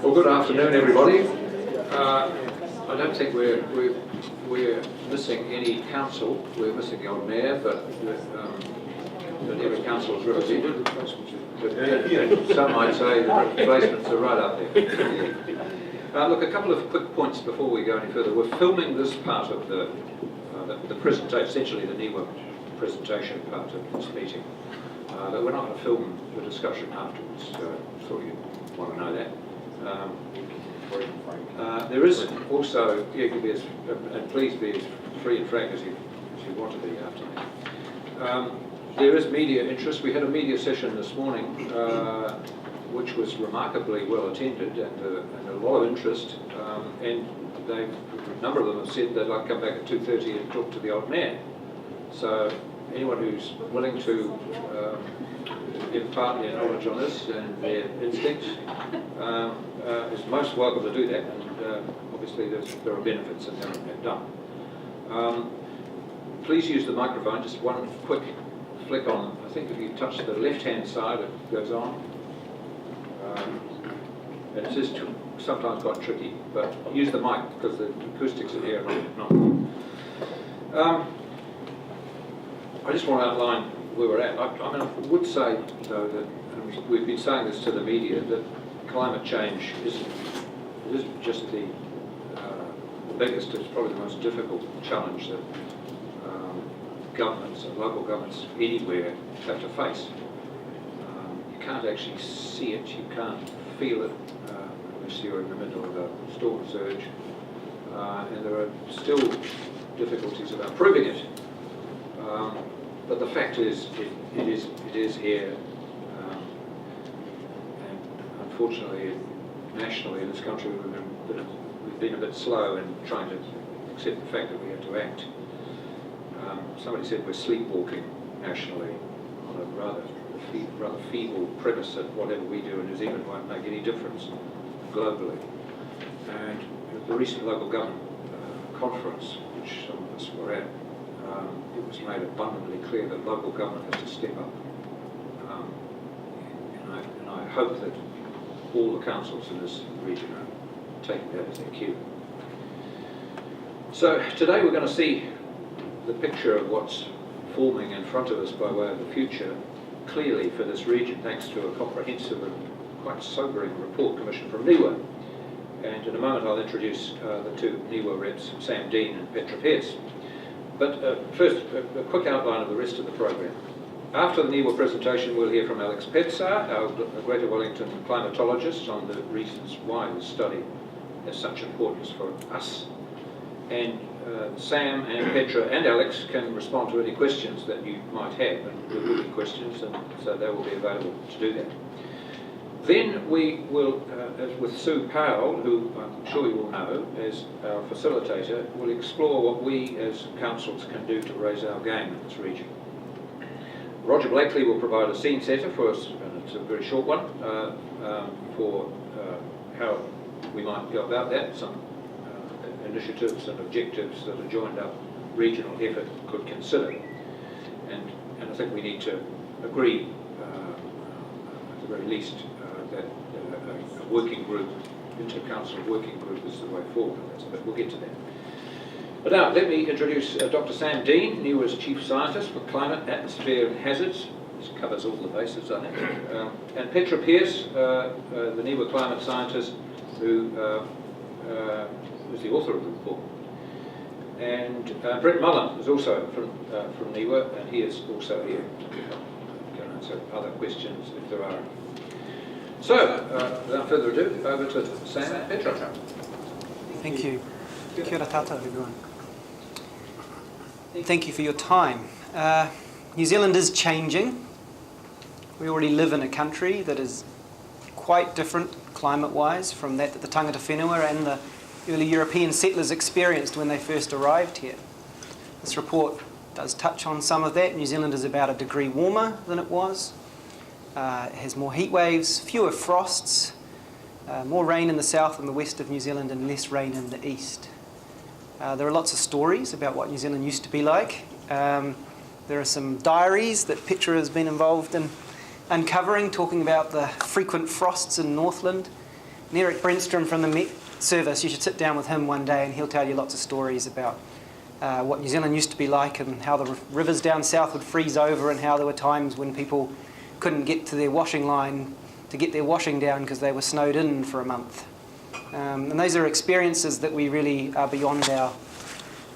Well, good afternoon, everybody. I don't think we're missing any council. We're missing the old mayor, but every council is represented. But some might say the replacements are right up there. Look, a couple of quick points before we go any further. We're filming this part of the presentation, essentially the NIWA presentation part of this meeting. But we're not going to film the discussion afterwards. Thought you'd want to know that. There is also, and please be as free and frank as you want to be after that. There is media interest. We had a media session this morning, which was remarkably well attended and a lot of interest. And a number of them have said they'd like to come back at 2:30 and talk to the old man. So anyone who's willing to impart their knowledge on this and their instincts is most welcome to do that, and obviously there are benefits in having that done. Please use the microphone, just one quick flick on. I think if you touch the left-hand side it goes on. And it is sometimes quite tricky, but use the mic because the acoustics in here are not. I just want to outline where we're at. I mean, I would say, though, that and we've been saying this to the media, that climate change isn't just the biggest, it's probably the most difficult challenge that governments and local governments anywhere have to face. You can't actually see it, you can't feel it unless you're in the middle of a storm surge, and there are still difficulties about proving it. But the fact is, it is here, and unfortunately, nationally in this country, we've been a bit slow in trying to accept the fact that we have to act. Somebody said we're sleepwalking nationally on a rather feeble premise that whatever we do in New Zealand won't make any difference globally. And at the recent local government conference, which some of us were at, it was made abundantly clear that local government has to step up. And I hope that all the councils in this region are taking that as their cue. So today we're going to see the picture of what's forming in front of us by way of the future clearly for this region, thanks to a comprehensive and quite sobering report commissioned from NIWA. And in a moment I'll introduce the two NIWA reps, Sam Dean and Petra Pearce. But first, a quick outline of the rest of the program. After the NIWA presentation, we'll hear from Alex Pezza, our Greater Wellington climatologist, on the reasons why this study has such importance for us. And Sam and Petra and Alex can respond to any questions that you might have, and there will be questions, and so they will be available to do that. Then we will, with Sue Powell, who I'm sure you all know as our facilitator, will explore what we as councils can do to raise our game in this region. Roger Blakely will provide a scene setter for us, and it's a very short one, for how we might go about that, some initiatives and objectives that a joined up regional effort could consider. And I think we need to agree, at the very least, that a working group, inter-council working group is the way forward. But we'll get to that. But now, let me introduce Dr. Sam Dean, NIWA's Chief Scientist for Climate, Atmosphere and Hazards. This covers all the bases, I think. And Petra Pearce, the NIWA Climate Scientist, who is the author of the report. And Brett Mullan is also from NIWA, and he is also here. Can answer other questions if there are. So, without further ado, over to Sam and Petra. Thank you. Kia ora tātou, everyone. Thank you for your time. New Zealand is changing. We already live in a country that is quite different climate-wise from that the tangata whenua and the early European settlers experienced when they first arrived here. This report does touch on some of that. New Zealand is about 1 degree warmer than it was. It has more heat waves, fewer frosts, more rain in the south and the west of New Zealand and less rain in the east. There are lots of stories about what New Zealand used to be like. There are some diaries that Petra has been involved in uncovering, talking about the frequent frosts in Northland Eric Brentstrom from the Met Service, you should sit down with him one day and he'll tell you lots of stories about what New Zealand used to be like and how the rivers down south would freeze over and how there were times when people couldn't get to their washing line to get their washing down because they were snowed in for a month. And those are experiences that we really are beyond our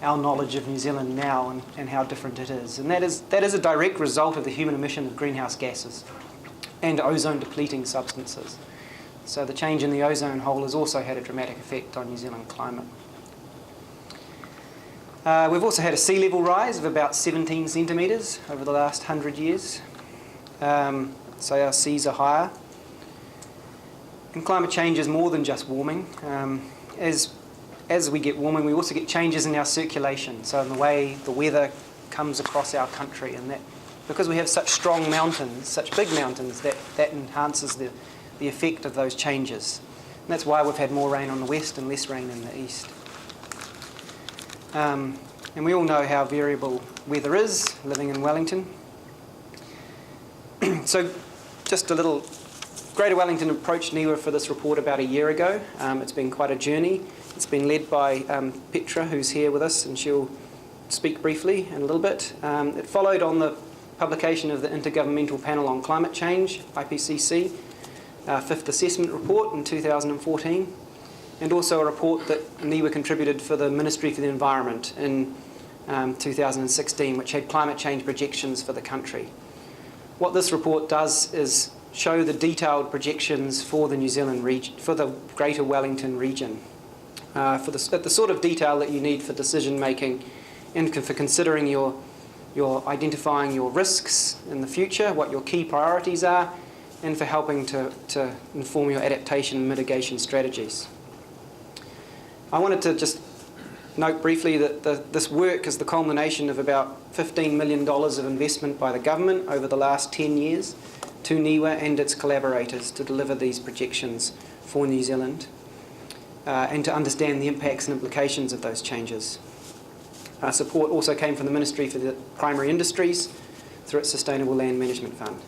knowledge of New Zealand now and how different it is. And that is a direct result of the human emission of greenhouse gases and ozone depleting substances. So the change in the ozone hole has also had a dramatic effect on New Zealand climate. We've also had a sea level rise of about 17 centimetres over the last 100 years. So our seas are higher. And climate change is more than just warming. As we get warming, we also get changes in our circulation, so in the way the weather comes across our country, and that because we have such strong mountains, such big mountains, that enhances the effect of those changes. And that's why we've had more rain on the west and less rain in the east. And we all know how variable weather is, living in Wellington. So just a little, Greater Wellington approached NIWA for this report about a year ago. It's been quite a journey. It's been led by Petra, who's here with us, and she'll speak briefly in a little bit. It followed on the publication of the Intergovernmental Panel on Climate Change, IPCC, fifth assessment report in 2014, and also a report that NIWA contributed for the Ministry for the Environment in 2016, which had climate change projections for the country. What this report does is show the detailed projections for the New Zealand region, for the Greater Wellington region, at the sort of detail that you need for decision making and for considering your identifying your risks in the future, what your key priorities are, and for helping to inform your adaptation and mitigation strategies. I wanted to just note briefly that this work is the culmination of about $15 million of investment by the government over the last 10 years to NIWA and its collaborators to deliver these projections for New Zealand and to understand the impacts and implications of those changes. Support also came from the Ministry for the Primary Industries through its Sustainable Land Management Fund.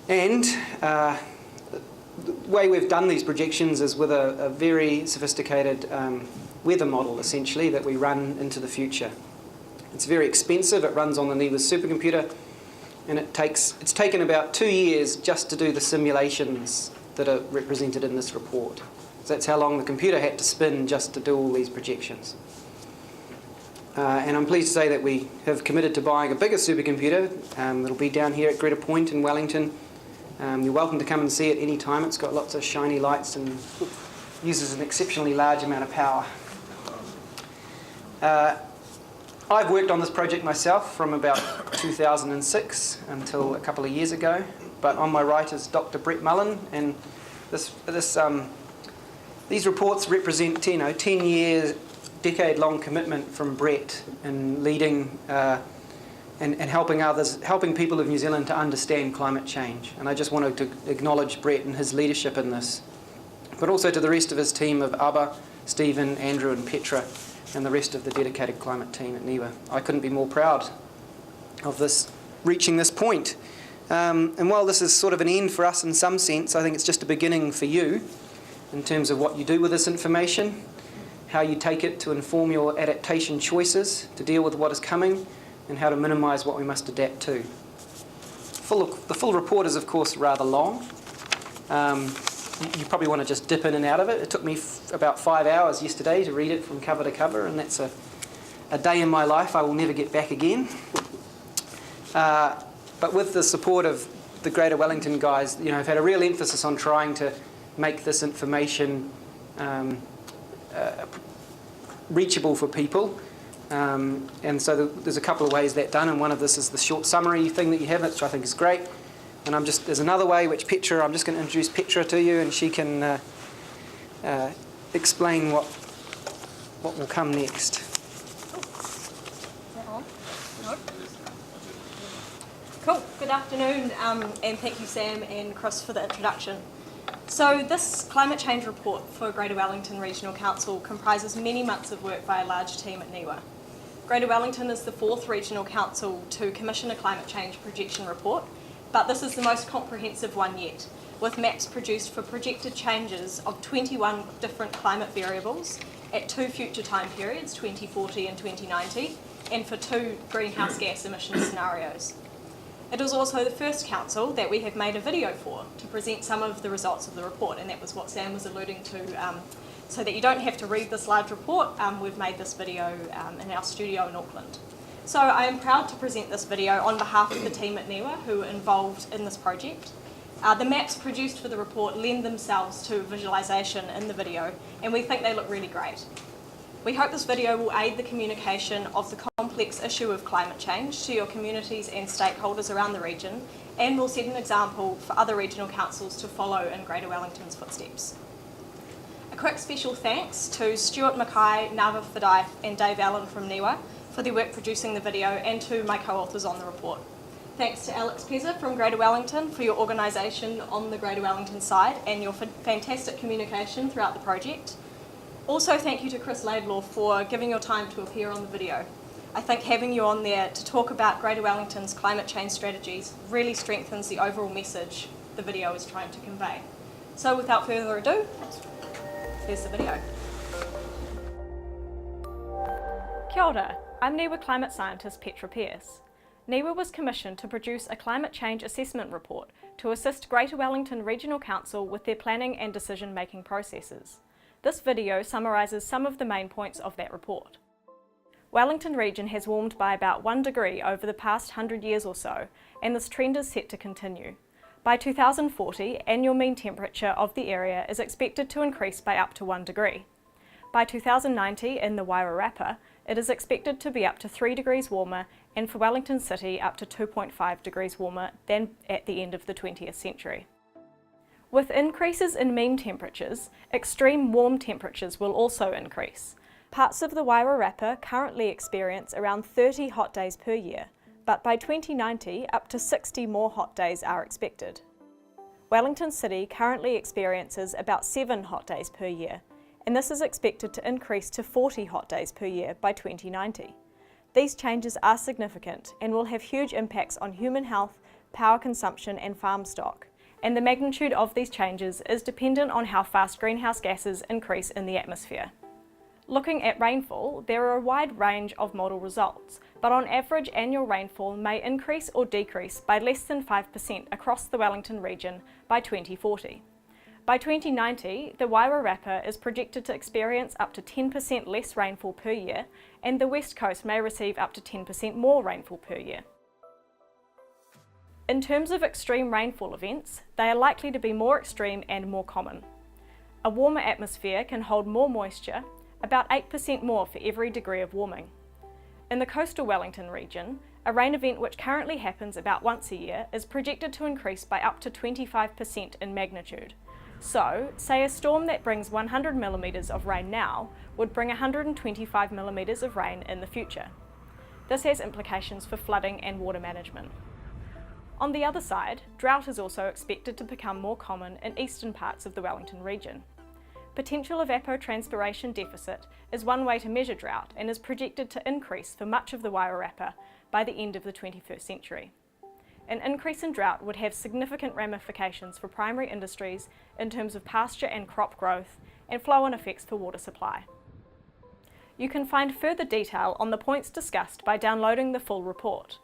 And the way we've done these projections is with a very sophisticated weather model, essentially, that we run into the future. It's very expensive. It runs on the NIWA supercomputer, and it's taken about 2 years just to do the simulations that are represented in this report. So that's how long the computer had to spin just to do all these projections. And I'm pleased to say that we have committed to buying a bigger supercomputer. It'll be down here at Greta Point in Wellington. You're welcome to come and see it any time. It's got lots of shiny lights and uses an exceptionally large amount of power. I've worked on this project myself from about 2006 until a couple of years ago. But on my right is Dr. Mullan, and these reports represent 10-year, decade-long commitment from Brett in leading and helping people of New Zealand to understand climate change. And I just wanted to acknowledge Brett and his leadership in this, but also to the rest of his team of Abba, Stephen, Andrew and Petra, and the rest of the dedicated climate team at NIWA. I couldn't be more proud of this, reaching this point. And while this is sort of an end for us in some sense, I think it's just a beginning for you in terms of what you do with this information, how you take it to inform your adaptation choices to deal with what is coming, and how to minimise what we must adapt to. The full report is, of course, rather long. You probably want to just dip in and out of it. It took me about 5 hours yesterday to read it from cover to cover, and that's a day in my life I will never get back again. But with the support of the Greater Wellington guys, I've had a real emphasis on trying to make this information reachable for people. And so there's a couple of ways that's done, and one of this is the short summary thing that you have, which I think is great. And there's another way which Petra, I'm just going to introduce Petra to you, and she can explain what will come next. Cool. Good afternoon, and thank you, Sam and Chris, for the introduction. So this climate change report for Greater Wellington Regional Council comprises many months of work by a large team at NIWA. Greater Wellington is the 4th regional council to commission a climate change projection report, but this is the most comprehensive one yet, with maps produced for projected changes of 21 different climate variables at 2 future time periods, 2040 and 2090, and for 2 greenhouse gas emission scenarios. It is also the first council that we have made a video for to present some of the results of the report, and that was what Sam was alluding to. So that you don't have to read this large report, we've made this video in our studio in Auckland. So I am proud to present this video on behalf of the team at NIWA who are involved in this project. The maps produced for the report lend themselves to visualisation in the video, and we think they look really great. We hope this video will aid the communication of the complex issue of climate change to your communities and stakeholders around the region, and will set an example for other regional councils to follow in Greater Wellington's footsteps. A quick special thanks to Stuart Mackay, Nava Fidai and Dave Allen from NIWA for their work producing the video, and to my co-authors on the report. Thanks to Alex Pezza from Greater Wellington for your organisation on the Greater Wellington side and your fantastic communication throughout the project. Also thank you to Chris Laidlaw for giving your time to appear on the video. I think having you on there to talk about Greater Wellington's climate change strategies really strengthens the overall message the video is trying to convey. So without further ado, here's the video. Kia ora, I'm NIWA climate scientist Petra Pearce. NIWA was commissioned to produce a climate change assessment report to assist Greater Wellington Regional Council with their planning and decision-making processes. This video summarises some of the main points of that report. Wellington region has warmed by about 1 degree over the past 100 years or so, and this trend is set to continue. By 2040, annual mean temperature of the area is expected to increase by up to 1 degree. By 2090, in the Wairarapa, it is expected to be up to 3 degrees warmer, and for Wellington City up to 2.5 degrees warmer than at the end of the 20th century. With increases in mean temperatures, extreme warm temperatures will also increase. Parts of the Wairarapa currently experience around 30 hot days per year, but by 2090 up to 60 more hot days are expected. Wellington City currently experiences about 7 hot days per year, and this is expected to increase to 40 hot days per year by 2090. These changes are significant and will have huge impacts on human health, power consumption and farm stock, and the magnitude of these changes is dependent on how fast greenhouse gases increase in the atmosphere. Looking at rainfall, there are a wide range of model results, but on average annual rainfall may increase or decrease by less than 5% across the Wellington region by 2040. By 2090, the Wairarapa is projected to experience up to 10% less rainfall per year, and the West Coast may receive up to 10% more rainfall per year. In terms of extreme rainfall events, they are likely to be more extreme and more common. A warmer atmosphere can hold more moisture, about 8% more for every degree of warming. In the coastal Wellington region, a rain event which currently happens about once a year is projected to increase by up to 25% in magnitude. So, say a storm that brings 100 millimetres of rain now would bring 125 millimetres of rain in the future. This has implications for flooding and water management. On the other side, drought is also expected to become more common in eastern parts of the Wellington region. Potential evapotranspiration deficit is one way to measure drought and is projected to increase for much of the Wairarapa by the end of the 21st century. An increase in drought would have significant ramifications for primary industries in terms of pasture and crop growth and flow-on effects for water supply. You can find further detail on the points discussed by downloading the full report.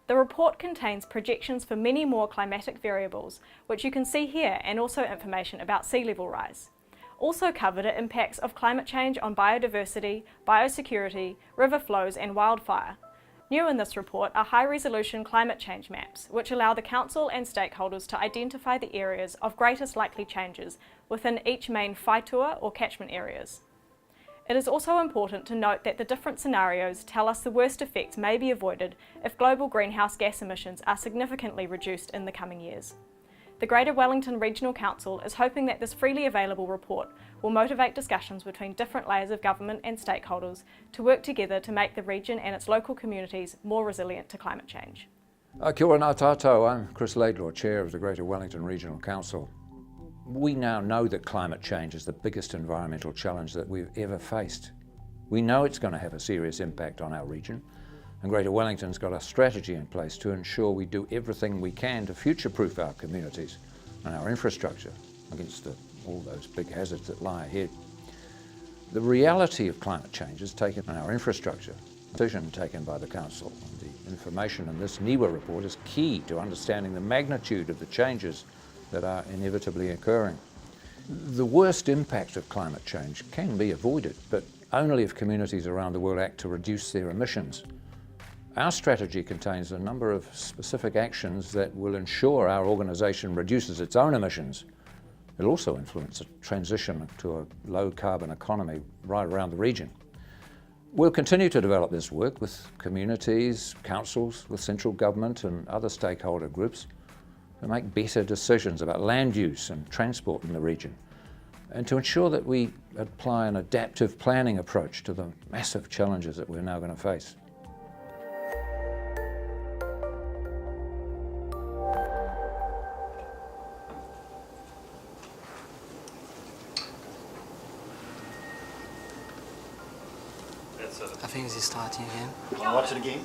The report contains projections for many more climatic variables, which you can see here, and also information about sea level rise. Also covered are impacts of climate change on biodiversity, biosecurity, river flows and wildfire. New in this report are high-resolution climate change maps, which allow the Council and stakeholders to identify the areas of greatest likely changes within each main whaitua or catchment areas. It is also important to note that the different scenarios tell us the worst effects may be avoided if global greenhouse gas emissions are significantly reduced in the coming years. The Greater Wellington Regional Council is hoping that this freely available report will motivate discussions between different layers of government and stakeholders to work together to make the region and its local communities more resilient to climate change. Kia ora ngā tātou, I'm Chris Laidlaw, Chair of the Greater Wellington Regional Council. We now know that climate change is the biggest environmental challenge that we've ever faced. We know it's going to have a serious impact on our region, And Greater Wellington's got a strategy in place to ensure we do everything we can to future-proof our communities and our infrastructure against all those big hazards that lie ahead. The reality of climate change is taken in our infrastructure, decision taken by the Council. And the information in this NIWA report is key to understanding the magnitude of the changes that are inevitably occurring. The worst impact of climate change can be avoided, but only if communities around the world act to reduce their emissions. Our strategy contains a number of specific actions that will ensure our organisation reduces its own emissions. It'll also influence a transition to a low-carbon economy right around the region. We'll continue to develop this work with communities, councils, with central government and other stakeholder groups to make better decisions about land use and transport in the region, and to ensure that we apply an adaptive planning approach to the massive challenges that we're now going to face. I think it's starting again. I'll watch it again.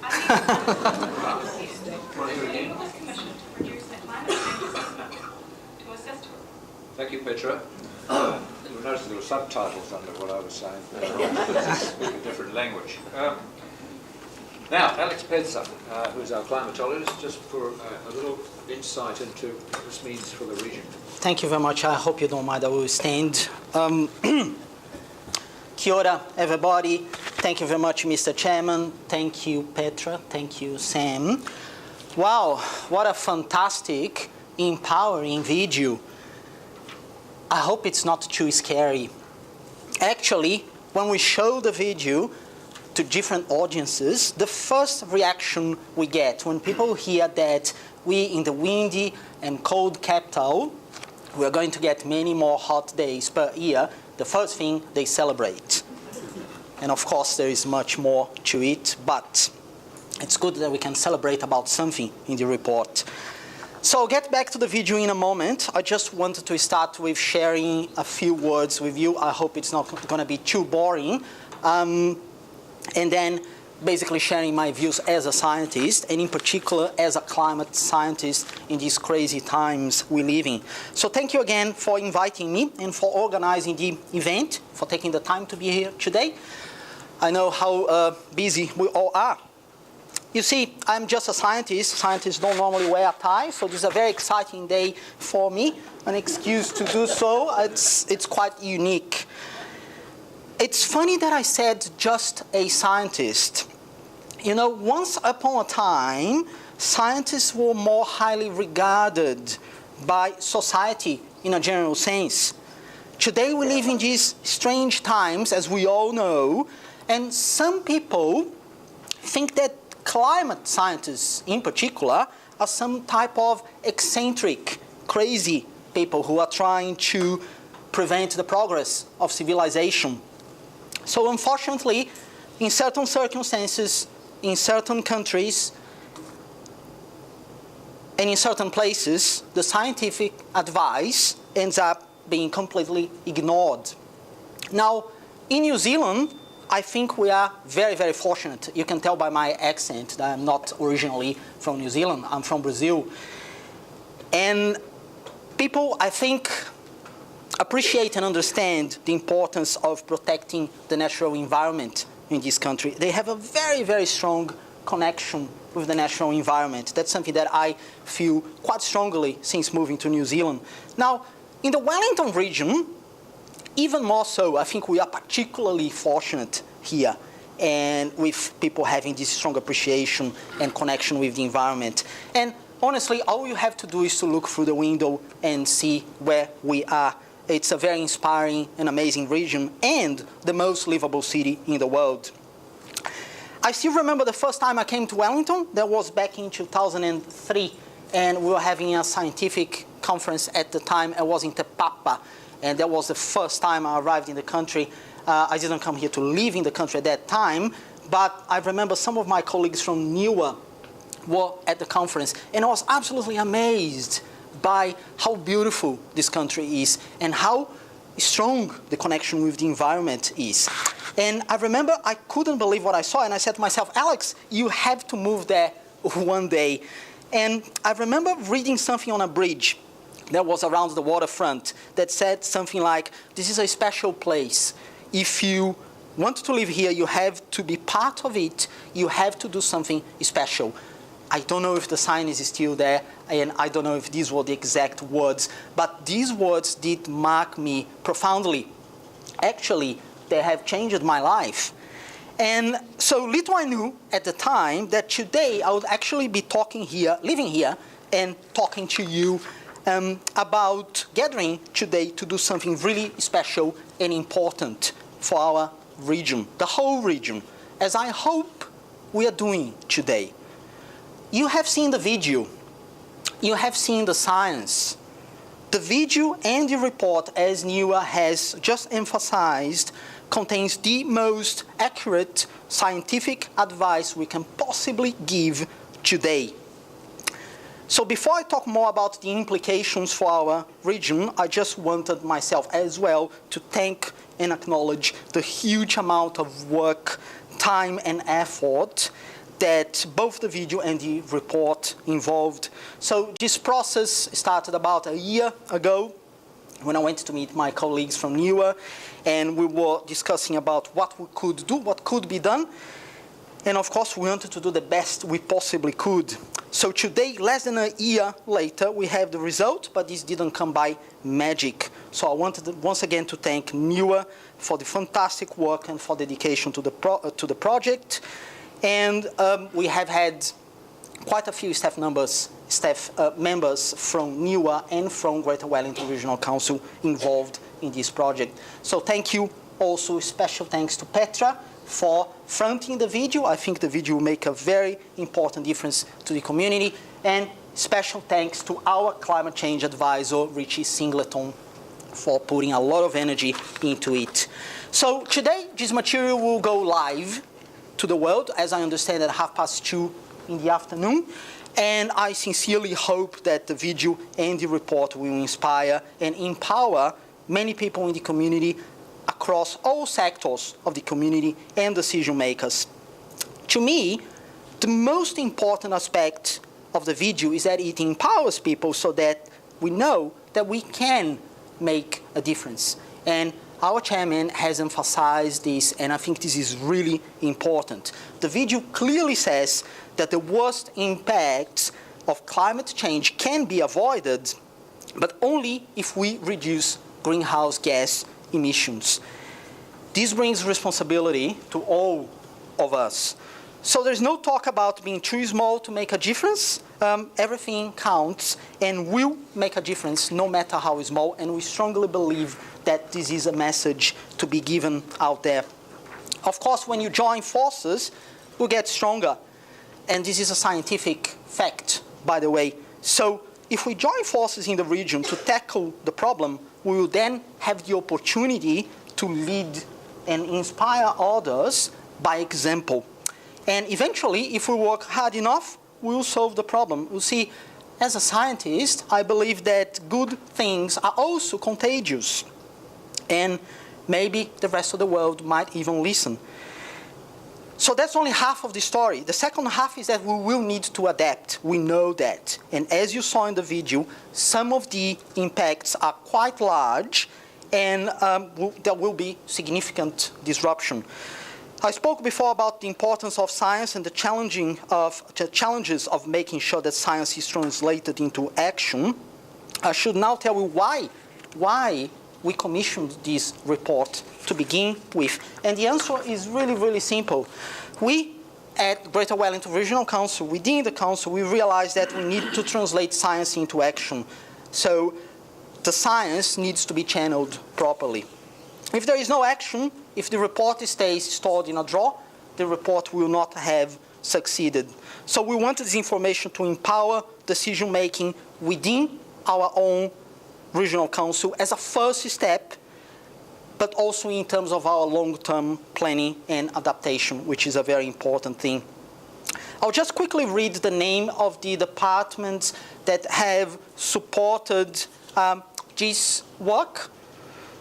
Thank you, Petra. You'll notice there were subtitles under what I was saying. Speak a different language. Now, Alex Pezza, who is our climatologist, just for a little insight into what this means for the region. Thank you very much. I hope you don't mind. I will stand. Kia ora, everybody. Thank you very much, Mr. Chairman. Thank you, Petra. Thank you, Sam. Wow, what a fantastic, empowering video. I hope it's not too scary. Actually, when we show the video to different audiences, the first reaction we get when people hear that we in the windy and cold capital, we are going to get many more hot days per year, the first thing they celebrate. And of course, there is much more to it, but it's good that we can celebrate about something in the report. So I'll get back to the video in a moment. I just wanted to start with sharing a few words with you. I hope it's not going to be too boring. And then basically sharing my views as a scientist, and in particular as a climate scientist in these crazy times we live in. So thank you again for inviting me and for organizing the event, for taking the time to be here today. I know how busy we all are. You see, I'm just a scientist. Scientists don't normally wear a tie, so this is a very exciting day for me, an excuse to do so. It's quite unique. It's funny that I said just a scientist. You know, once upon a time, scientists were more highly regarded by society in a general sense. Today we live in these strange times, as we all know, and some people think that climate scientists in particular are some type of eccentric, crazy people who are trying to prevent the progress of civilization. So unfortunately, in certain circumstances, in certain countries, and in certain places, the scientific advice ends up being completely ignored. Now, in New Zealand, I think we are very, very fortunate. You can tell by my accent that I'm not originally from New Zealand. I'm from Brazil. And people, I think, appreciate and understand the importance of protecting the natural environment in this country. They have a very, very strong connection with the natural environment. That's something that I feel quite strongly since moving to New Zealand. Now, in the Wellington region, even more so, I think we are particularly fortunate here, and with people having this strong appreciation and connection with the environment. And honestly, all you have to do is to look through the window and see where we are. It's a very inspiring and amazing region, and the most livable city in the world. I still remember the first time I came to Wellington. That was back in 2003, and we were having a scientific conference at the time. I was in Te Papa, and that was the first time I arrived in the country. I didn't come here to live in the country at that time, but I remember some of my colleagues from NIWA were at the conference, and I was absolutely amazed by how beautiful this country is and how strong the connection with the environment is. And I remember I couldn't believe what I saw, and I said to myself, Alex, you have to move there one day. And I remember reading something on a bridge that was around the waterfront that said something like, this is a special place. If you want to live here, you have to be part of it. You have to do something special. I don't know if the sign is still there, and I don't know if these were the exact words, but these words did mark me profoundly. Actually, they have changed my life. And so little I knew at the time that today I would actually be talking here, living here, and talking to you about gathering today to do something really special and important for our region, the whole region, as I hope we are doing today. You have seen the video. You have seen the science. The video and the report, as NIWA has just emphasized, contains the most accurate scientific advice we can possibly give today. So before I talk more about the implications for our region, I just wanted myself as well to thank and acknowledge the huge amount of work, time and effort that both the video and the report involved. So this process started about a year ago when I went to meet my colleagues from NIWA, and we were discussing about what we could do, what could be done. And of course, we wanted to do the best we possibly could. So today, less than a year later, we have the result, but this didn't come by magic. So I wanted once again to thank NIWA for the fantastic work and for dedication to the project. And we have had quite a few staff members from NIWA and from Greater Wellington Regional Council involved in this project. So thank you. Also, special thanks to Petra for fronting the video. I think the video will make a very important difference to the community. And special thanks to our climate change advisor, Richie Singleton, for putting a lot of energy into it. So today, this material will go live to the world, as I understand, at 2:30 in the afternoon. And I sincerely hope that the video and the report will inspire and empower many people in the community across all sectors of the community and decision makers. To me, the most important aspect of the video is that it empowers people so that we know that we can make a difference. And our chairman has emphasized this, and I think this is really important. The video clearly says that the worst impacts of climate change can be avoided, but only if we reduce greenhouse gas emissions. This brings responsibility to all of us. So there's no talk about being too small to make a difference. Everything counts and will make a difference no matter how small, and we strongly believe that this is a message to be given out there. Of course, when you join forces, you get stronger. And this is a scientific fact, by the way. So if we join forces in the region to tackle the problem, we will then have the opportunity to lead and inspire others by example. And eventually, if we work hard enough, we will solve the problem. You see, as a scientist, I believe that good things are also contagious. And maybe the rest of the world might even listen. So that's only half of the story. The second half is that we will need to adapt. We know that. And as you saw in the video, some of the impacts are quite large, and there will be significant disruption. I spoke before about the importance of science and the challenges of making sure that science is translated into action. I should now tell you why we commissioned this report to begin with. And the answer is really, really simple. We, at Greater Wellington Regional Council, within the council, we realized that we need to translate science into action. So the science needs to be channeled properly. If there is no action, if the report stays stored in a drawer, the report will not have succeeded. So we wanted this information to empower decision-making within our own regional council as a first step, but also in terms of our long-term planning and adaptation, which is a very important thing. I'll just quickly read the name of the departments that have supported this work.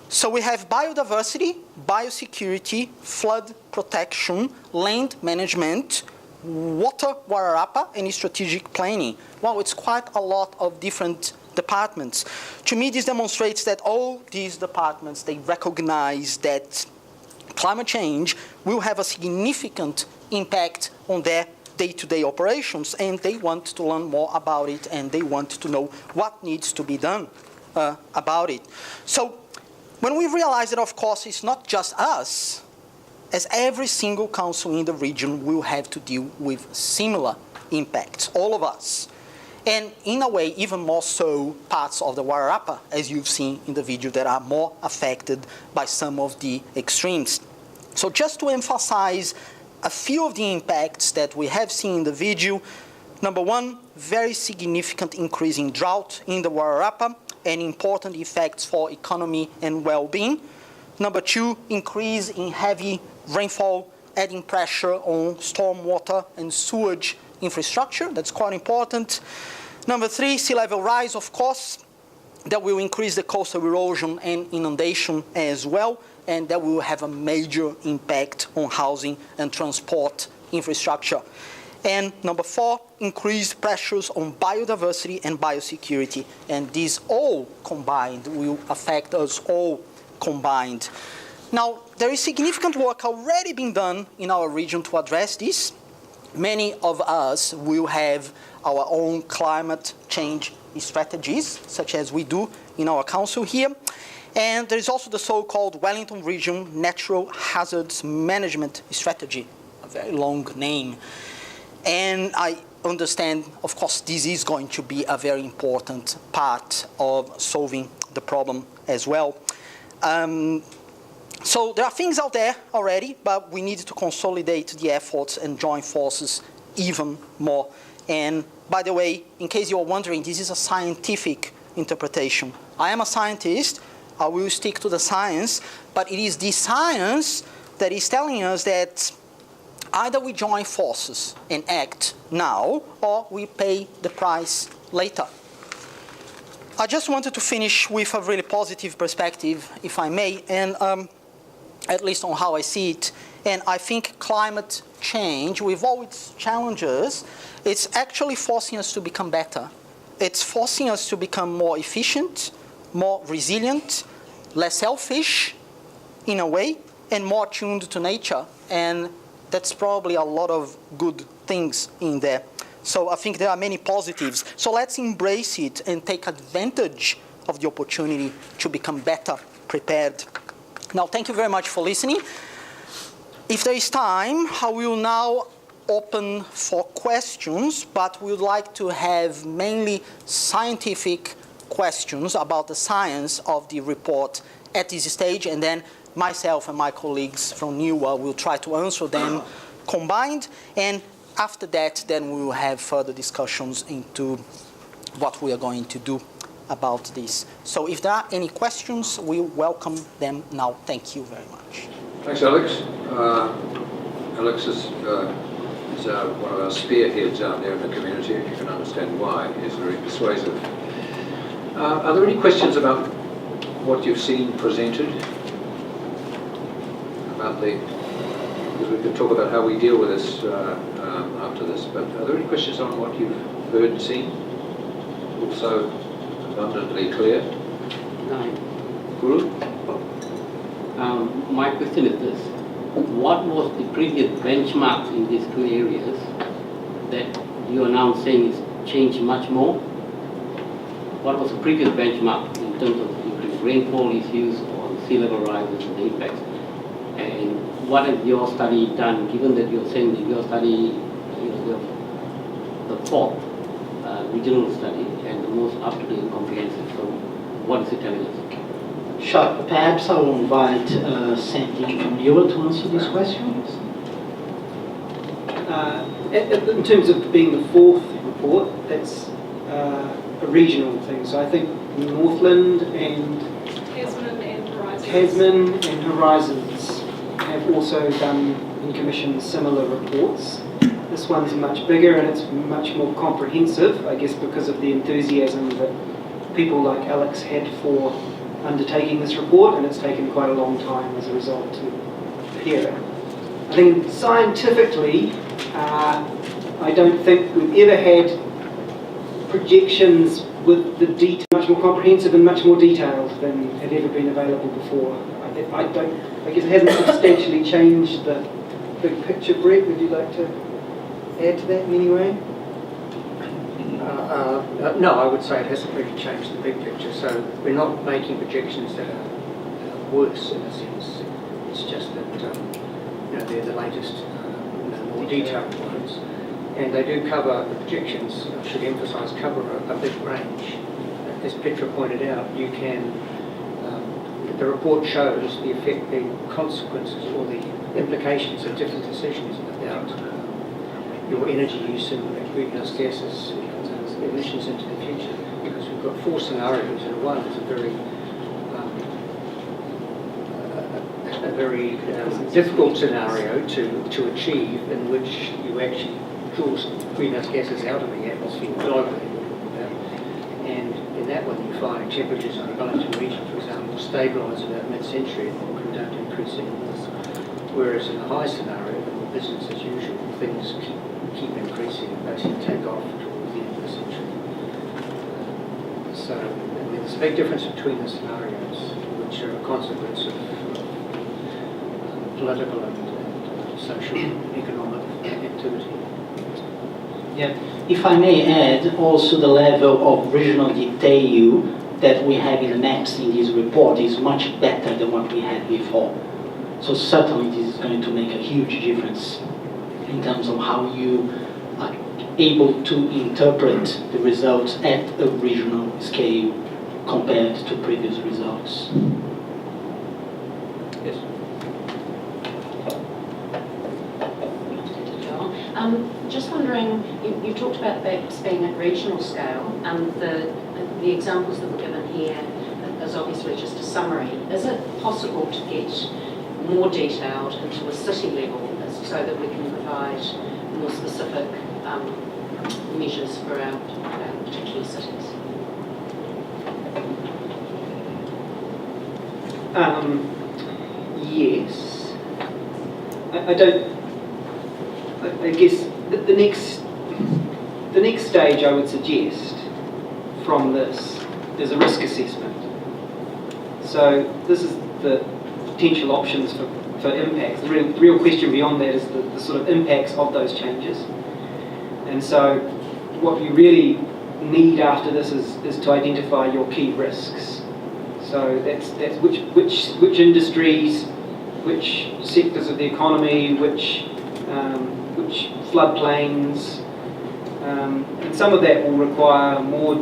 So we have biodiversity, biosecurity, flood protection, land management, water wararapa, and strategic planning. Well, it's quite a lot of different departments. To me, this demonstrates that all these departments, they recognize that climate change will have a significant impact on their day-to-day operations, and they want to learn more about it, and they want to know what needs to be done about it. So when we realize that, of course, it's not just us, as every single council in the region will have to deal with similar impacts, all of us. And in a way, even more so, parts of the Wararapa, as you've seen in the video, that are more affected by some of the extremes. So just to emphasize a few of the impacts that we have seen in the video, number one, very significant increase in drought in the Wararapa and important effects for economy and well-being. Number two, increase in heavy rainfall, adding pressure on stormwater and sewage infrastructure. That's quite important. Number three, sea level rise, of course. That will increase the coastal erosion and inundation as well, and that will have a major impact on housing and transport infrastructure. And number four, increased pressures on biodiversity and biosecurity. And these all combined will affect us all combined. Now, there is significant work already being done in our region to address this. Many of us will have our own climate change strategies, such as we do in our council here. And there is also the so-called Wellington Region Natural Hazards Management Strategy, a very long name. And I understand, of course, this is going to be a very important part of solving the problem as well. So there are things out there already, but we need to consolidate the efforts and join forces even more. And by the way, in case you're wondering, this is a scientific interpretation. I am a scientist. I will stick to the science, but it is the science that is telling us that either we join forces and act now, or we pay the price later. I just wanted to finish with a really positive perspective, if I may, and at least on how I see it. And I think climate change, with all its challenges, it's actually forcing us to become better. It's forcing us to become more efficient, more resilient, less selfish in a way, and more tuned to nature. And that's probably a lot of good things in there. So I think there are many positives. So let's embrace it and take advantage of the opportunity to become better prepared. Now, thank you very much for listening. If there is time, I will now open for questions, but we would like to have mainly scientific questions about the science of the report at this stage, and then myself and my colleagues from NIWA will try to answer them combined, and after that, then we will have further discussions into what we are going to do about this. So if there are any questions, we welcome them now. Thank you very much. Thanks, Alex. Alex is one of our spearheads out there in the community, and you can understand why. He's very persuasive. Are there any questions about what you've seen presented? About because we can talk about how we deal with this after this, but are there any questions on what you've heard and seen? Also abundantly clear. Guru? My question is this. What was the previous benchmark in these two areas that you are now saying is changed much more? What was the previous benchmark in terms of increased rainfall issues or sea level rises and the impacts? And what has your study done, given that you're saying that your study is the fourth regional study and the most up-to-date and comprehensive? So what is it telling us? Sure. Perhaps I will invite Sandy from NIWA to answer these questions. In terms of being the fourth report, that's a regional thing. So I think Northland and Tasman and Horizons have also done and commissioned similar reports. This one's much bigger and it's much more comprehensive, I guess because of the enthusiasm that people like Alex had for undertaking this report, and it's taken quite a long time as a result to prepare it. I think scientifically, I don't think we've ever had projections with the detail much more comprehensive and much more detailed than have ever been available before. I guess it hasn't substantially changed the big picture. Brett, would you like to add to that in any way? No, I would say it hasn't really changed the big picture. So we're not making projections that are worse in a sense. It's just that they're the latest, more detailed ones, and they do cover the projections. I should emphasise cover a big range. As Petra pointed out, you can. The report shows the effect, the consequences, or the implications of different decisions about your energy use and greenhouse gases emissions into the future, because we've got 4 scenarios, and one is a very difficult scenario to achieve, in which you actually draw some greenhouse gases out of the atmosphere globally. And in that one, you find temperatures in the Wellington region, for example, will stabilise about mid-century and will come down to increasing. Whereas in the high scenario, business as usual, things keep increasing and basically take off towards the end of the century. So there's a big difference between the scenarios, which are a consequence of political and social economic activity. Yeah. If I may add, also the level of regional detail that we have in the maps in this report is much better than what we had before. So certainly this is going to make a huge difference in terms of how you are able to interpret the results at a regional scale compared to previous results. Yes. Just wondering, you talked about BEPS being at regional scale, and the examples that were given here is obviously just a summary. Is it possible to get more detailed into a city level so that we can provide more specific measures for our particular cities? Yes. I guess the next stage I would suggest from this is a risk assessment. So this is the potential options for impacts. The real question beyond that is the sort of impacts of those changes. And so what you really need after this is to identify your key risks. So that's which industries, which sectors of the economy, which floodplains, and some of that will require more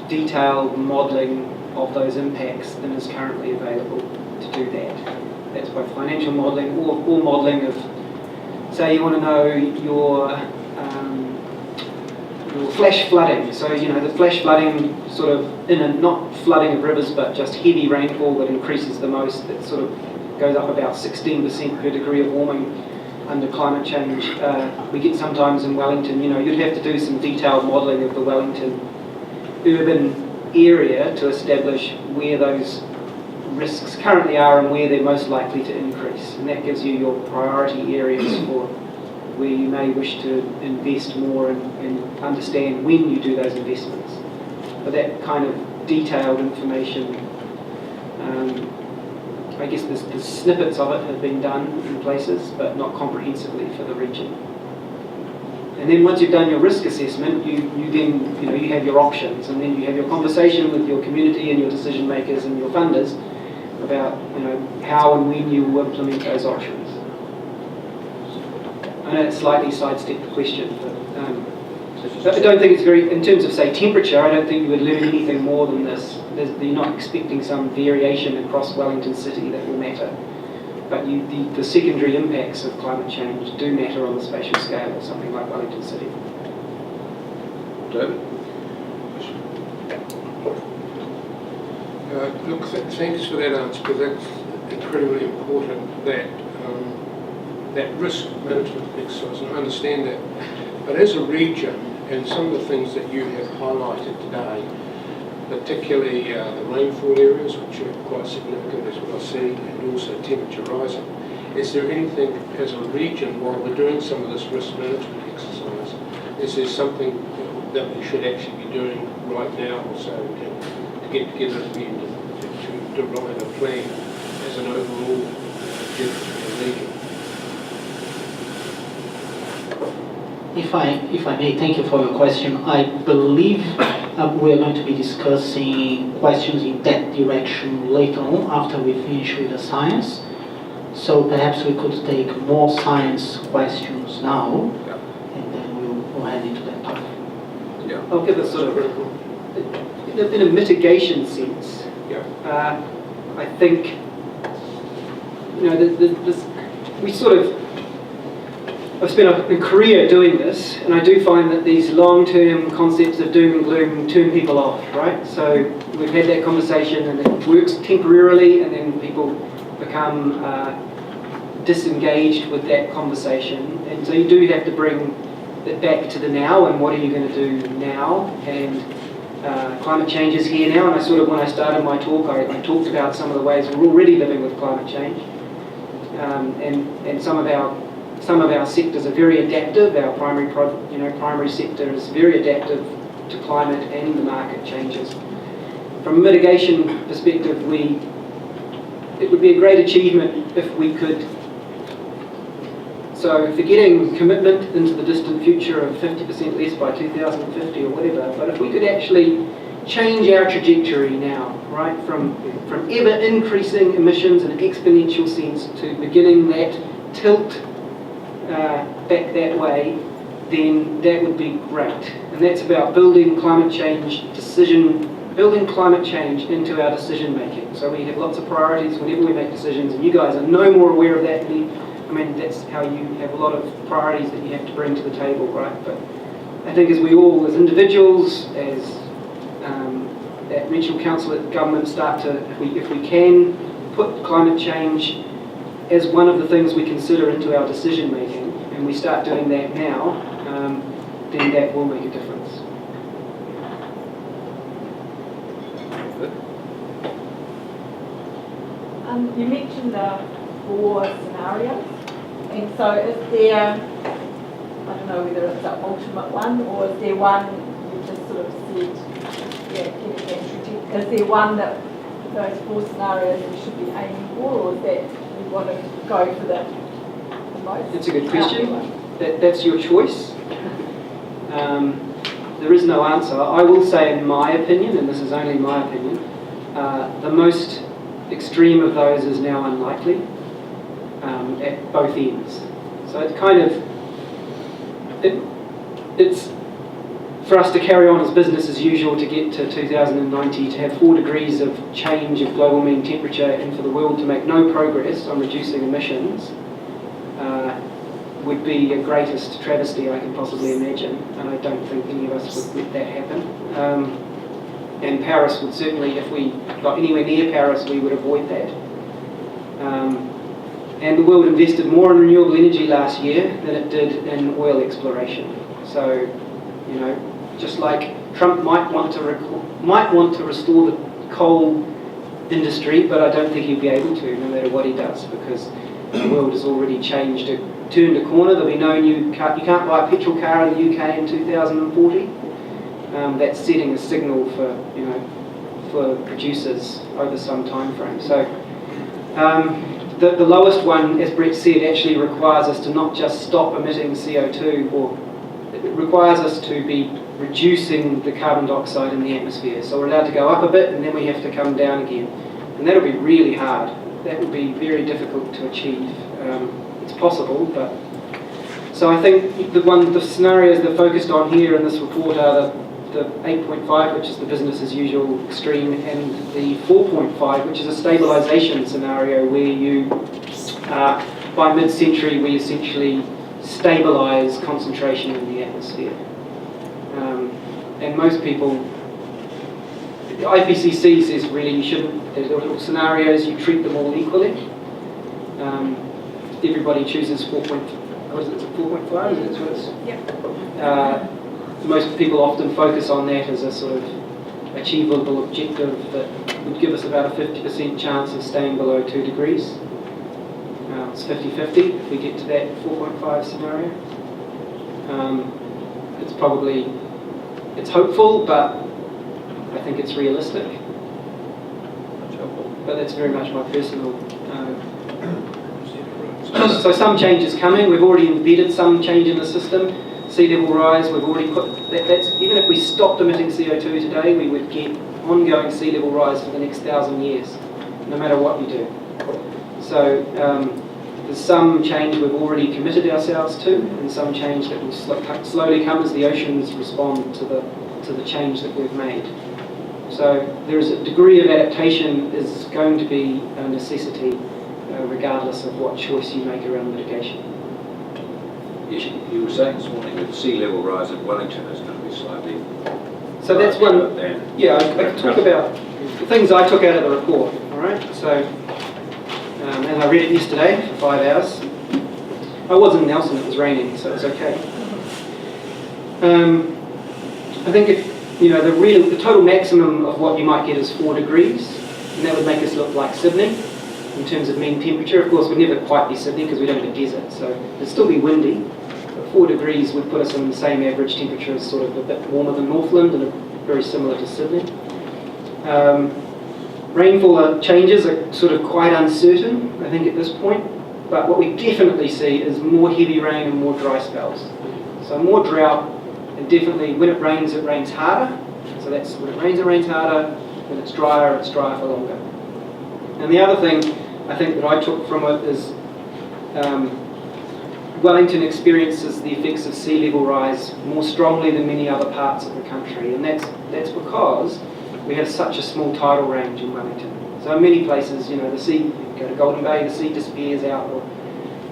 detailed modelling of those impacts than is currently available to do that. That's both financial modelling or modelling of, say you want to know your flash flooding. So the flash flooding sort of not flooding of rivers, but just heavy rainfall that increases the most. That sort of goes up about 16% per degree of warming under climate change. We get sometimes in Wellington, you'd have to do some detailed modelling of the Wellington urban area to establish where those risks currently are and where they're most likely to increase. And that gives you your priority areas for where you may wish to invest more and understand when you do those investments. But that kind of detailed information, I guess the snippets of it have been done in places, but not comprehensively for the region. And then once you've done your risk assessment, you then you have your options, and then you have your conversation with your community and your decision makers and your funders about how and when you will implement those options. I know it slightly sidestepped the question, but I don't think it's very, in terms of say temperature, I don't think you would learn anything more than this. You're not expecting some variation across Wellington City that will matter. But the secondary impacts of climate change do matter on the spatial scale of something like Wellington City. David? Look, thanks for that answer, because that's incredibly important, that risk management exercise, and I understand that. But as a region, and some of the things that you have highlighted today, particularly the rainfall areas, which are quite significant as what I see, and also temperature rising. Is there anything as a region, while we're doing some of this risk management exercise, is there something that we should actually be doing right now or so to get together again to derive a plan as an overall objective for the region? If I may, thank you for your question. I believe we are going to be discussing questions in that direction later on after we finish with the science. So perhaps we could take more science questions now, and then we'll head into that topic. Yeah. I'll give a sort of, in a mitigation sense, I think, you know, we sort of, I've spent a career doing this, and I do find that these long-term concepts of doom and gloom turn people off, right? So we've had that conversation, and it works temporarily, and then people become disengaged with that conversation. And so you do have to bring it back to the now, and what are you going to do now? And climate change is here now, and I sort of, when I started my talk, I talked about some of the ways we're already living with climate change, and some of our sectors are very adaptive. Our primary sector is very adaptive to climate and the market changes. From a mitigation perspective, it would be a great achievement if we could, so forgetting commitment into the distant future of 50% less by 2050 or whatever, but if we could actually change our trajectory now, right, from ever increasing emissions in an exponential sense to beginning that tilt back that way, then that would be great. And that's about building climate change into our decision making. So we have lots of priorities whenever we make decisions, and you guys are no more aware of that than me. I mean, that's how you have a lot of priorities that you have to bring to the table, right? But I think as we all, as individuals, as at regional council, at government, start to, if we can put climate change as one of the things we consider into our decision making, and we start doing that now, then that will make a difference. You mentioned the 4 scenarios, and so is there, I don't know whether it's an ultimate one, or is there one you just sort of said, is there one that those 4 scenarios we should be aiming for, or is that we want to go for the most? That's a good question. That's your choice. There is no answer. I will say, in my opinion, and this is only my opinion, the most extreme of those is now unlikely at both ends. So it's kind of, it's for us to carry on as business as usual to get to 2090, to have 4 degrees of change of global mean temperature, and for the world to make no progress on reducing emissions would be the greatest travesty I can possibly imagine, and I don't think any of us would let that happen. And Paris would certainly, if we got anywhere near Paris, we would avoid that. And the world invested more in renewable energy last year than it did in oil exploration. So, you know, just like Trump might want to restore the coal industry, but I don't think he'll be able to, no matter what he does, because the world has already changed, turned a corner. There'll be no new car. You can't buy a petrol car in the UK in 2040. That's setting a signal for producers over some time frame. So the lowest one, as Brett said, actually requires us to not just stop emitting CO2, or it requires us to be reducing the carbon dioxide in the atmosphere. So we're allowed to go up a bit, and then we have to come down again. And that'll be really hard. That will be very difficult to achieve. It's possible, but... So I think the scenarios they're focused on here in this report are the 8.5, which is the business as usual extreme, and the 4.5, which is a stabilisation scenario where you, by mid-century, we essentially stabilise concentration in the atmosphere. And most people, the IPCC says really you shouldn't, there's little scenarios, you treat them all equally. Everybody chooses 4.5, is it 4.5? Is it? Yep. Most people often focus on that as a sort of achievable objective that would give us about a 50% chance of staying below 2 degrees. It's 50-50 if we get to that 4.5 scenario. It's hopeful, but I think it's realistic. But that's very much my personal. So some change is coming. We've already embedded some change in the system. Sea level rise. We've already put that's even if we stopped emitting CO2 today, we would get ongoing sea level rise for the next 1,000 years, no matter what you do. So there's some change we've already committed ourselves to, and some change that will slowly come as the oceans respond to the change that we've made. So there is a degree of adaptation is going to be a necessity, regardless of what choice you make around mitigation. Yes, you were saying this morning that sea level rise in Wellington is going to be slightly. So that's one. Yeah, I can talk about the things I took out of the report. All right. So, and I read it yesterday for 5 hours. I was in Nelson. It was raining, so it was okay. I think the total maximum of what you might get is 4 degrees, and that would make us look like Sydney in terms of mean temperature. Of course, we'd never quite be Sydney because we don't have a desert, so it'd still be windy. But 4 degrees would put us in the same average temperature as sort of a bit warmer than Northland and very similar to Sydney. Rainfall changes are sort of quite uncertain, I think, at this point. But what we definitely see is more heavy rain and more dry spells. So more drought, and definitely when it rains harder. So that's when it rains harder. When it's drier for longer. And the other thing I think that I took from it is Wellington experiences the effects of sea level rise more strongly than many other parts of the country, and that's because we have such a small tidal range in Wellington. So in many places, the sea, you go to Golden Bay, the sea disappears out, or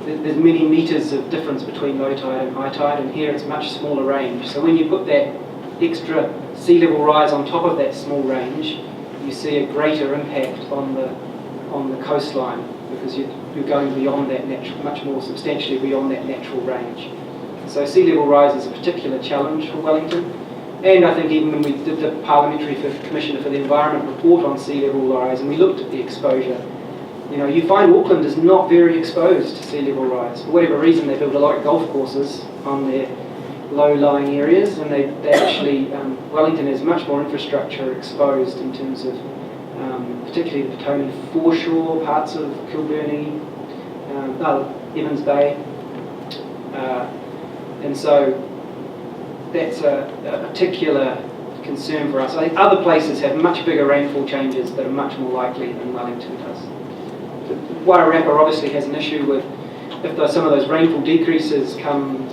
there's many metres of difference between low tide and high tide, and here it's much smaller range. So when you put that extra sea level rise on top of that small range, you see a greater impact on the coastline, because you're going beyond that much more substantially beyond that natural range. So sea level rise is a particular challenge for Wellington. And I think even when we did the Parliamentary Commissioner for the Environment report on sea level rise, and we looked at the exposure, you find Auckland is not very exposed to sea level rise. For whatever reason, they build a lot of golf courses on their low-lying areas, and they actually, Wellington has much more infrastructure exposed in terms of particularly the Petone foreshore, parts of Kilburnie, Evans Bay. And so that's a particular concern for us. I think other places have much bigger rainfall changes that are much more likely than Wellington does. Wairarapa obviously has an issue with if some of those rainfall decreases come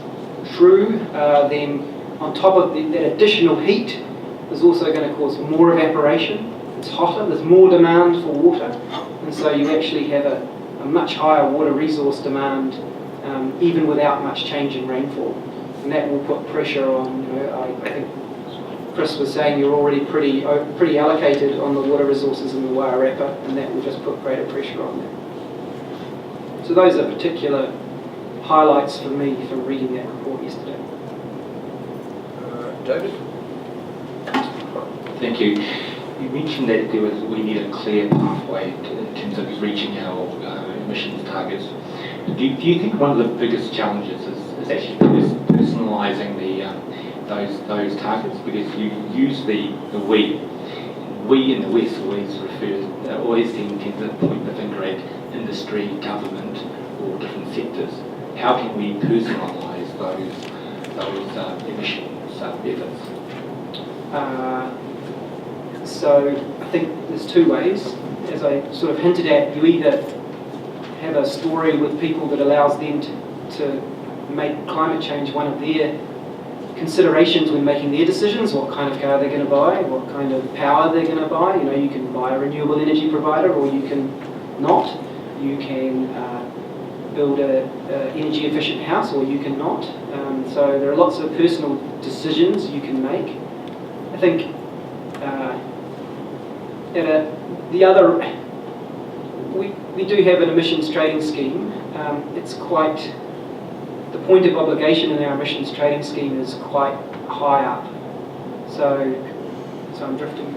true, then on top of that additional heat is also going to cause more evaporation. It's hotter, there's more demand for water, and so you actually have a much higher water resource demand even without much change in rainfall. And that will put pressure on, I think Chris was saying you're already pretty allocated on the water resources in the Wairarapa, and that will just put greater pressure on that. So those are particular highlights for me from reading that report yesterday. David? Thank you. You mentioned that we need a clear pathway in terms of reaching our emissions targets. Do you think one of the biggest challenges is actually personalising those targets? Because you use the we in the West always tend to point the finger at industry, government, or different sectors. How can we personalise those emissions efforts? So I think there's two ways. As I sort of hinted at, you either have a story with people that allows them to make climate change one of their considerations when making their decisions, what kind of car they're going to buy, what kind of power they're going to buy. You can buy a renewable energy provider, or you can not. You can build a energy efficient house, or you can not. So there are lots of personal decisions you can make. I think we do have an emissions trading scheme. It's quite, the point of obligation in our emissions trading scheme is quite high up. So so I'm drifting.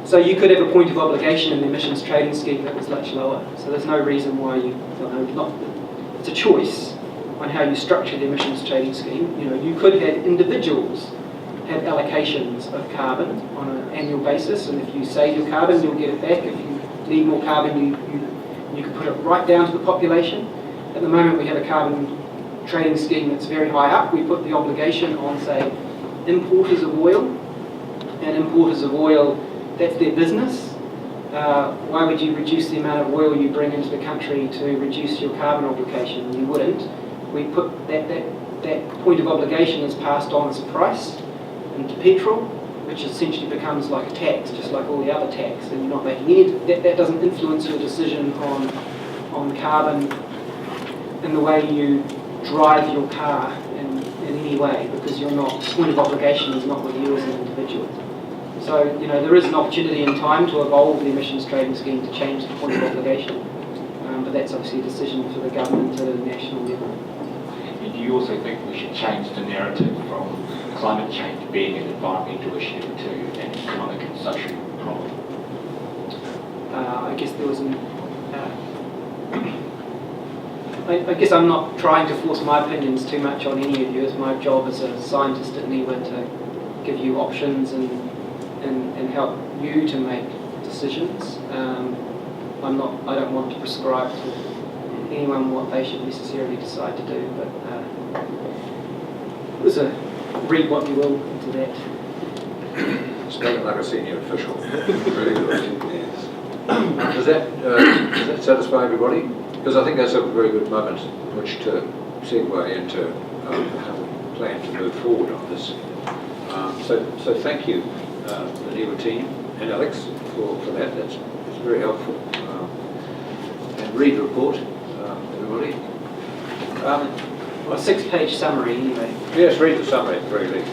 So you could have a point of obligation in the emissions trading scheme that was much lower. So there's no reason why it's a choice on how you structure the emissions trading scheme. You know, you could have individuals have allocations of carbon on an annual basis, and if you save your carbon, you'll get it back. If you need more carbon, you can put it right down to the population. At the moment, we have a carbon trading scheme that's very high up. We put the obligation on, say, importers of oil, and importers of oil, that's their business. Why would you reduce the amount of oil you bring into the country to reduce your carbon obligation? You wouldn't. We put that point of obligation is passed on as a price into petrol, which essentially becomes like a tax, just like all the other tax, and you're not making any. That doesn't influence your decision on carbon in the way you drive your car in any way, because you're not. Point of obligation is not with you as an individual. So, you know, there is an opportunity in time to evolve the emissions trading scheme to change the point of obligation, but that's obviously a decision for the government at a national level. And do you also think we should change the narrative from climate change being an environmental issue to an economic and social problem? I guess there was I guess I'm not trying to force my opinions too much on any of you. It's my job as a scientist at NIWA to give you options and help you to make decisions. I don't want to prescribe to anyone what they should necessarily decide to do, but read what you will into that. Spoken like a senior official. Really good. Yes. Does that satisfy everybody? Because I think that's a very good moment in which to segue into how we plan to move forward on this. So thank you, the NIWA team and Alex for that. That's very helpful. And read the report, everybody. A 6-page summary anyway. Yes, read the summary at the very least.